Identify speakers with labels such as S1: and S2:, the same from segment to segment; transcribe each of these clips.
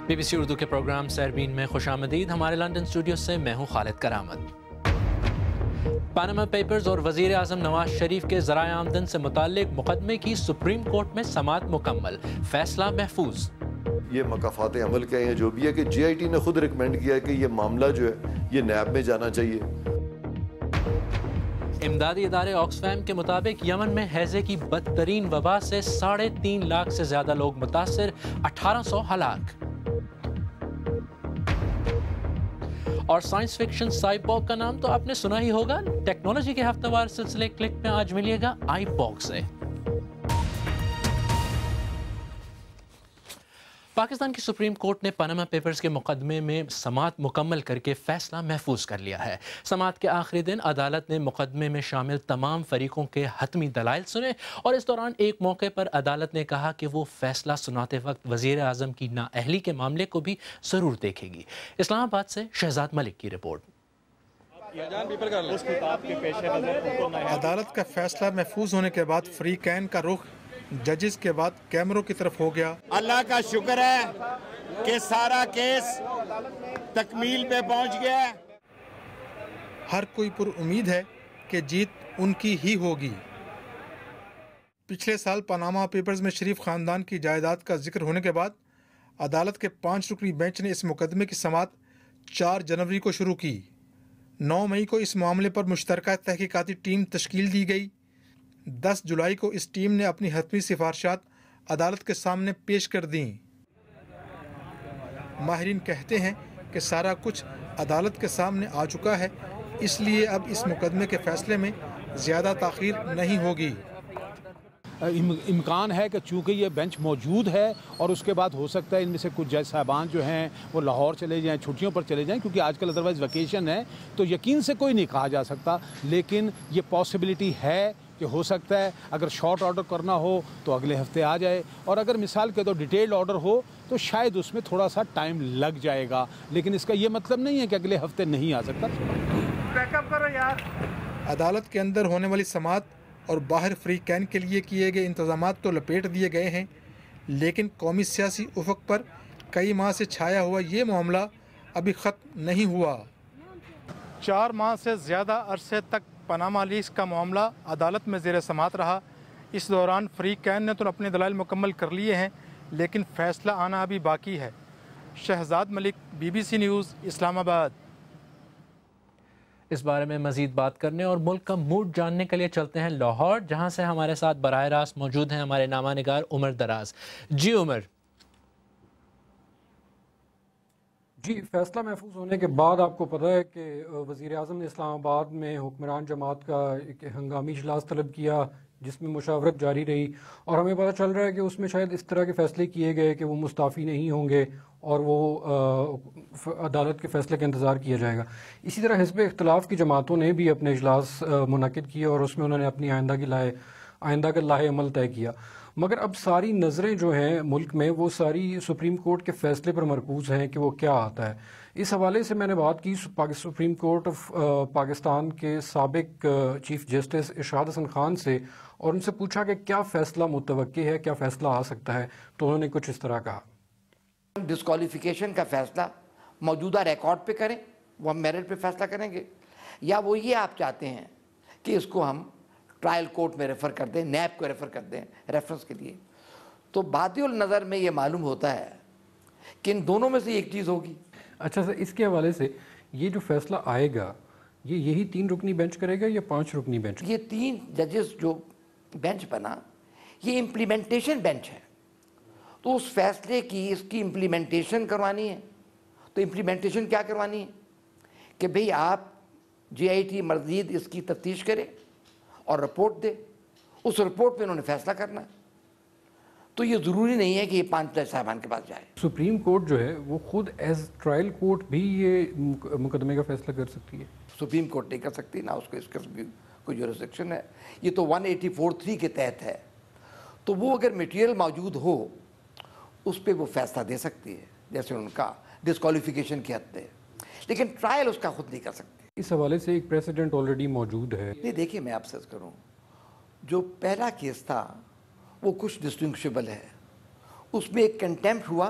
S1: BBC Urdu کے programme سیربین میں خوش آمدید. ہمارے لندن اسٹوڈیو سے میں ہوں خالد کرامت. پاناما پیپرز اور وزیر اعظم نواز شریف کے ذرائع آمدن سے متعلق مقدمے کی سپریم کورٹ میں سماعت مکمل, فیصلہ محفوظ.
S2: یہ مکافات عمل کے ہیں جو بھی ہے کہ جی آئی ٹی نے خود ریکمینڈ کیا ہے کہ یہ معاملہ جو ہے یہ نیب میں جانا چاہیے.
S1: امدادی ادارے آکسفیم کے مطابق یمن میں ہیضے کی بدترین وبا سے 3.5 لاکھ سے زیادہ لوگ متاثر, 1800 ہلاک. اور سائنس فکشن سائبورگ کا نام تو آپ نے سنا ہی ہوگا. ٹیکنالوجی کے ہفتہ وار سلسلے کلک میں آج ملیے گا آئی بوگ سے. پاکستان کی سپریم کورٹ نے پاناما پیپرز کے مقدمے میں سماعت مکمل کر کے فیصلہ محفوظ کر لیا ہے. سماعت کے آخری دن عدالت نے مقدمے میں شامل تمام فریقوں کے حتمی دلائل سنے اور اس دوران ایک موقع پر عدالت نے کہا کہ وہ فیصلہ سناتے وقت وزیر اعظم کی نااہلی کے معاملے کو بھی ضرور دیکھے گی. اسلام آباد سے شہزاد ملک کی رپورٹ.
S3: عدالت کا فیصلہ محفوظ ہونے کے بعد فریقین کا رخ ججز کے بعد کیمروں کی طرف ہو گیا.
S4: اللہ کا شکر ہے کہ سارا کیس تکمیل پہ پہنچ گیا ہے.
S3: ہر کوئی پر امید ہے کہ جیت ان کی ہی ہوگی. پچھلے سال پاناما پیپرز میں شریف خاندان کی جائیداد کا ذکر ہونے کے بعد عدالت کے 5 رکنی بینچ نے اس مقدمے کی سماعت 4 جنوری کو شروع کی. 9 مئی کو اس معاملے پر مشترکہ تحقیقاتی ٹیم تشکیل دی گئی. 10 جولائی کو اس ٹیم نے اپنی حتمی سفارشات عدالت کے سامنے پیش کر دیں. ماہرین کہتے ہیں کہ سارا کچھ عدالت کے سامنے آ چکا ہے, اس لیے اب اس مقدمے کے فیصلے میں زیادہ تاخیر نہیں ہوگی.
S5: امکان ہے کہ چونکہ یہ بینچ موجود ہے اور اس کے بعد ہو سکتا ہے ان میں سے کچھ جج صاحبان جو ہیں وہ لاہور چلے جائیں, چھٹیوں پر چلے جائیں, کیونکہ آج کل ادروائز ویکیشن ہے, تو یقین سے کوئی نہیں کہا جا سکتا, لیکن یہ پاسبلٹی ہے کہ ہو سکتا ہے اگر شارٹ آرڈر کرنا ہو تو اگلے ہفتے آ جائے, اور اگر مثال کے تو ڈیٹیلڈ آرڈر ہو تو شاید اس میں تھوڑا سا ٹائم لگ جائے گا, لیکن اس کا یہ مطلب نہیں ہے کہ اگلے ہفتے نہیں آ سکتا.
S4: بیک اپ کرو یار.
S3: عدالت کے اندر ہونے والی سماعت اور باہر فریقین کے لیے کیے گئے انتظامات تو لپیٹ دیے گئے ہیں, لیکن قومی سیاسی افق پر کئی ماہ سے چھایا ہوا یہ معاملہ ابھی ختم نہیں ہوا. 4 ماہ سے زیادہ عرصے تک پاناما لیکس کا معاملہ عدالت میں زیر سماعت رہا. اس دوران فریقین نے تو اپنے دلائل مکمل کر لیے ہیں, لیکن فیصلہ آنا ابھی باقی ہے. شہزاد ملک, BBC نیوز, اسلام آباد.
S1: اس بارے میں مزید بات کرنے اور ملک کا موڈ جاننے کے لیے چلتے ہیں لاہور, جہاں سے ہمارے ساتھ براہ راست موجود ہیں ہمارے نامہ نگار عمر دراز. جی عمر.
S6: جی, فیصلہ محفوظ ہونے کے بعد آپ کو پتہ ہے کہ وزیر اعظم نے اسلام آباد میں حکمران جماعت کا ایک ہنگامی اجلاس طلب کیا جس میں مشاورت جاری رہی, اور ہمیں پتہ چل رہا ہے کہ اس میں شاید اس طرح کے فیصلے کیے گئے کہ وہ مستعفی نہیں ہوں گے اور وہ عدالت کے فیصلے کا انتظار کیا جائے گا. اسی طرح حزب اختلاف کی جماعتوں نے بھی اپنے اجلاس منعقد کیے اور اس میں انہوں نے اپنی آئندہ کا لاہ عمل طے کیا. مگر اب ساری نظریں جو ہیں ملک میں وہ ساری سپریم کورٹ کے فیصلے پر مرکوز ہیں کہ وہ کیا آتا ہے. اس حوالے سے میں نے بات کی سپریم کورٹ آف پاکستان کے سابق چیف جسٹس ارشاد حسن خان سے اور ان سے پوچھا کہ کیا فیصلہ متوقع ہے, کیا فیصلہ آ سکتا ہے, تو انہوں نے کچھ اس طرح کہا.
S7: ڈسکوالیفیکیشن کا فیصلہ موجودہ ریکارڈ پہ کریں, وہ ہم میرٹ پہ فیصلہ کریں گے, یا وہ یہ آپ چاہتے ہیں کہ اس کو ہم ٹرائل کورٹ میں ریفر کر دیں, نیب کو ریفر کر دیں ریفرنس کے لیے. تو بادی النظر میں یہ معلوم ہوتا ہے کہ ان دونوں میں سے ایک چیز ہوگی.
S6: اچھا سر, اس کے حوالے سے یہ جو فیصلہ آئے گا یہی 3 رکنی بینچ کرے گا یا 5 رکنی بینچ؟
S7: یہ 3 ججز جو بینچ بنا یہ امپلیمنٹیشن بینچ ہے, تو اس فیصلے کی اس کی امپلیمنٹیشن کروانی ہے. تو امپلیمنٹیشن کیا کروانی ہے کہ بھئی آپ جی آئی ٹی مزید اس کی تفتیش کرے اور رپورٹ دے, اس رپورٹ پہ انہوں نے فیصلہ کرنا ہے. تو یہ ضروری نہیں ہے کہ یہ 5 جج صاحبان کے پاس جائے.
S6: سپریم کورٹ جو ہے وہ خود ایز ٹرائل کورٹ بھی یہ مقدمے کا فیصلہ کر سکتی ہے؟
S7: سپریم کورٹ نہیں کر سکتی, نہ اس کو اس قسم کی کوئی جورسڈکشن ہے. یہ تو 184(3) کے تحت ہے, تو وہ اگر میٹیریل موجود ہو اس پہ وہ فیصلہ دے سکتی ہے, جیسے ان کا ڈسکوالیفیکیشن کی حد ہے, لیکن ٹرائل اس کا خود نہیں کر سکتی.
S6: اس حوالے سے ایک پریسیڈنٹ آلریڈی موجود ہے.
S7: نہیں, دیکھیے میں آپ سے کروں, جو پہلا کیس تھا وہ کچھ ڈسٹنگوشیبل ہے, اس میں ایک کنٹیمپٹ ہوا,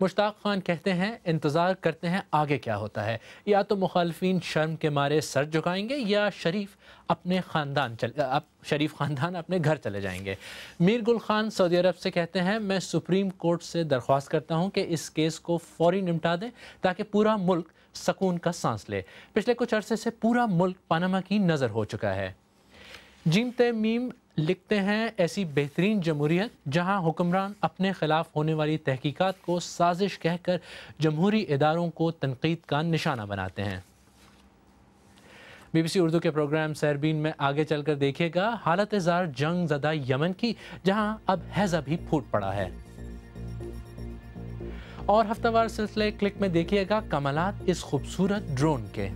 S1: مشتاق خان کہتے ہیں انتظار کرتے ہیں آگے کیا ہوتا ہے، یا تو مخالفین شرم کے مارے سر جھکائیں گے یا شریف خاندان اپنے گھر چلے جائیں گے۔ میر گل خان سعودی عرب سے کہتے ہیں میں سپریم کورٹ سے درخواست کرتا ہوں کہ اس کیس کو فوری نمٹا دیں تاکہ پورا ملک سکون کا سانس لے۔ پچھلے کچھ عرصے سے پورا ملک پاناما کی نظر ہو چکا ہے۔ جیمتے میم لکھتے ہیں ایسی بہترین جمہوریت جہاں حکمران اپنے خلاف ہونے والی تحقیقات کو سازش کہہ کر جمہوری اداروں کو تنقید کا نشانہ بناتے ہیں۔ بی بی سی اردو کے پروگرام سیربین میں آگے چل کر دیکھیے گا حالت زار جنگ زدہ یمن کی، جہاں اب ہیضہ بھی پھوٹ پڑا ہے، اور ہفتہ وار سلسلے کلک میں دیکھیے گا کمالات اس خوبصورت ڈرون کے۔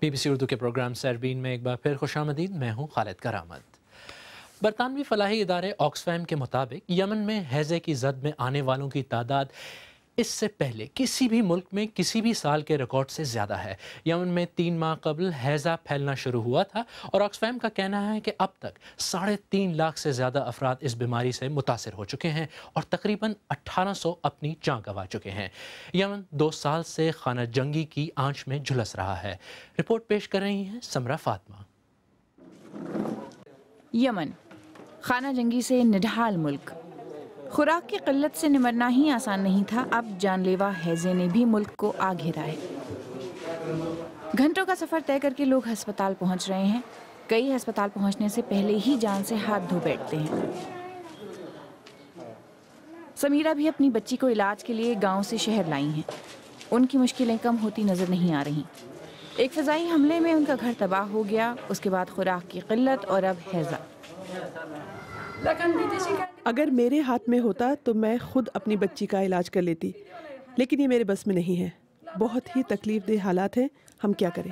S1: بی بی سی اردو کے پروگرام سیربین میں ایک بار پھر خوش آمدید، میں ہوں خالد کرامت۔ برطانوی فلاحی ادارے آکسفیم کے مطابق یمن میں ہیضے کی زد میں آنے والوں کی تعداد اس سے پہلے کسی بھی ملک میں کسی بھی سال کے ریکارڈ سے زیادہ ہے۔ یمن میں 3 ماہ قبل ہیضہ پھیلنا شروع ہوا تھا اور آکسفیم کا کہنا ہے کہ اب تک 3.5 لاکھ سے زیادہ افراد اس بیماری سے متاثر ہو چکے ہیں اور تقریباً 1800 اپنی جان گنوا چکے ہیں۔ یمن 2 سال سے خانہ جنگی کی آنچ میں جھلس رہا ہے۔ رپورٹ پیش کر رہی ہیں سمرہ فاطمہ۔
S8: یمن خانہ جنگی سے نڈھال ملک، خوراک کی قلت سے نمٹنا ہی آسان نہیں تھا، اب جان لیوا ہیضے نے بھی ملک کو آ گھیرا ہے۔ گھنٹوں کا سفر طے کر کے لوگ ہسپتال پہنچ رہے ہیں، کئی ہسپتال پہنچنے سے پہلے ہی جان سے ہاتھ دھو بیٹھتے ہیں۔ سمیرہ بھی اپنی بچی کو علاج کے لیے گاؤں سے شہر لائی ہیں، ان کی مشکلیں کم ہوتی نظر نہیں آ رہی۔ ایک فضائی حملے میں ان کا گھر تباہ ہو گیا، اس کے بعد خوراک کی قلت اور اب ہیضہ۔
S9: اگر میرے ہاتھ میں ہوتا تو میں خود اپنی بچی کا علاج کر لیتی، لیکن یہ میرے بس میں نہیں ہے۔ بہت ہی تکلیف دہ حالات ہیں، ہم کیا کریں؟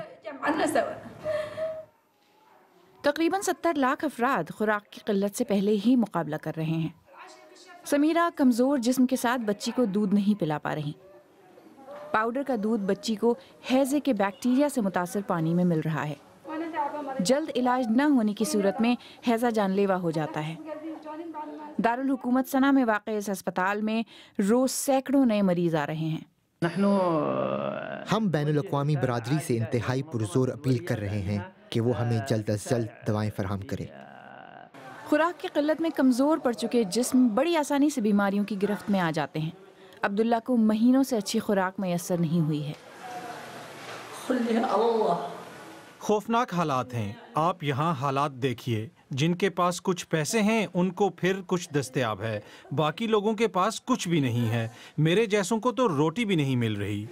S8: تقریباً 70 لاکھ افراد خوراک کی قلت سے پہلے ہی مقابلہ کر رہے ہیں۔ سمیرہ کمزور جسم کے ساتھ بچی کو دودھ نہیں پلا پا رہی۔ پاؤڈر کا دودھ بچی کو ہیضے کے بیکٹیریا سے متاثر پانی میں مل رہا ہے۔ جلد علاج نہ ہونے کی صورت میں ہیضہ جان لیوا ہو جاتا ہے۔ دارالحکومت صنعا میں واقع اس ہسپتال میں روز سینکڑوں نئے مریض آ رہے ہیں۔
S10: ہم بین الاقوامی برادری سے انتہائی پرزور اپیل کر رہے ہیں کہ وہ ہمیں جلد از جلد دوائیں فراہم کرے۔
S8: خوراک کی قلت میں کمزور پڑ چکے جسم بڑی آسانی سے بیماریوں کی گرفت میں آ جاتے ہیں۔ عبداللہ کو مہینوں سے اچھی خوراک میسر نہیں ہوئی ہے۔
S11: خوفناک حالات ہیں، آپ یہاں حالات دیکھیے۔ جن کے پاس کچھ پیسے ہیں ان کو پھر کچھ دستیاب ہے، باقی لوگوں کے پاس کچھ بھی نہیں ہے۔ میرے جیسوں کو تو روٹی بھی نہیں مل رہی۔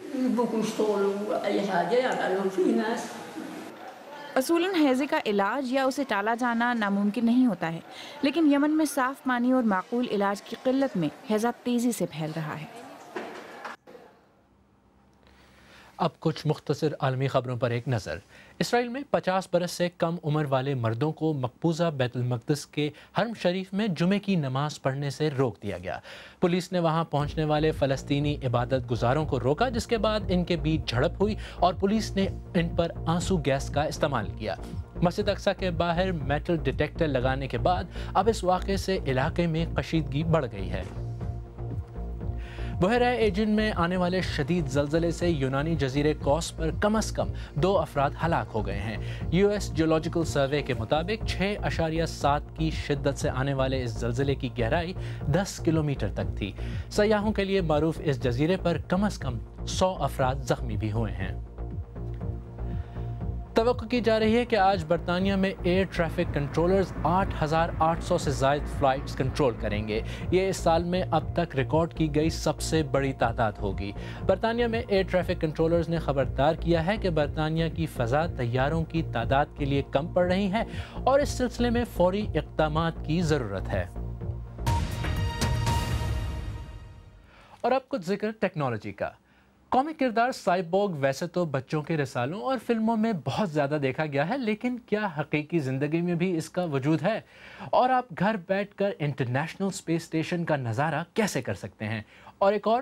S8: اصولاً ہیضے کا علاج یا اسے ٹالا جانا ناممکن نہیں ہوتا ہے، لیکن یمن میں صاف پانی اور معقول علاج کی قلت میں ہیضہ تیزی سے پھیل رہا ہے۔
S1: اب کچھ مختصر عالمی خبروں پر ایک نظر۔ اسرائیل میں 50 برس سے کم عمر والے مردوں کو مقبوضہ بیت المقدس کے حرم شریف میں جمعے کی نماز پڑھنے سے روک دیا گیا۔ پولیس نے وہاں پہنچنے والے فلسطینی عبادت گزاروں کو روکا، جس کے بعد ان کے بیچ جھڑپ ہوئی اور پولیس نے ان پر آنسو گیس کا استعمال کیا۔ مسجد اقصیٰ کے باہر میٹل ڈیٹیکٹر لگانے کے بعد اب اس واقعے سے علاقے میں کشیدگی بڑھ گئی ہے۔ بحیرہ ایجن میں آنے والے شدید زلزلے سے یونانی جزیرے کوس پر کم از کم 2 افراد ہلاک ہو گئے ہیں۔ یو ایس جیولوجیکل سروے کے مطابق 6.7 کی شدت سے آنے والے اس زلزلے کی گہرائی 10 کلومیٹر تک تھی۔ سیاحوں کے لیے معروف اس جزیرے پر کم از کم 100 افراد زخمی بھی ہوئے ہیں۔ توقع کی جا رہی ہے کہ آج برطانیہ میں ایئر ٹریفک کنٹرولرز 8,800 سے زائد فلائٹس کنٹرول کریں گے۔ یہ اس سال میں اب تک ریکارڈ کی گئی سب سے بڑی تعداد ہوگی۔ برطانیہ میں ایئر ٹریفک کنٹرولرز نے خبردار کیا ہے کہ برطانیہ کی فضا طیاروں کی تعداد کے لیے کم پڑ رہی ہے اور اس سلسلے میں فوری اقدامات کی ضرورت ہے۔ اور اب کچھ ذکر ٹیکنالوجی کا۔ قومی کردار سائبورگ ویسے تو بچوں کے رسالوں اور فلموں میں بہت زیادہ دیکھا گیا ہے، لیکن کیا حقیقی زندگی میں بھی اس کا وجود ہے؟ اور آپ گھر بیٹھ کر انٹرنیشنل اسپیس اسٹیشن کا نظارہ کیسے کر سکتے ہیں؟ اور ایک اور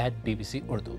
S1: @BBC Urdu।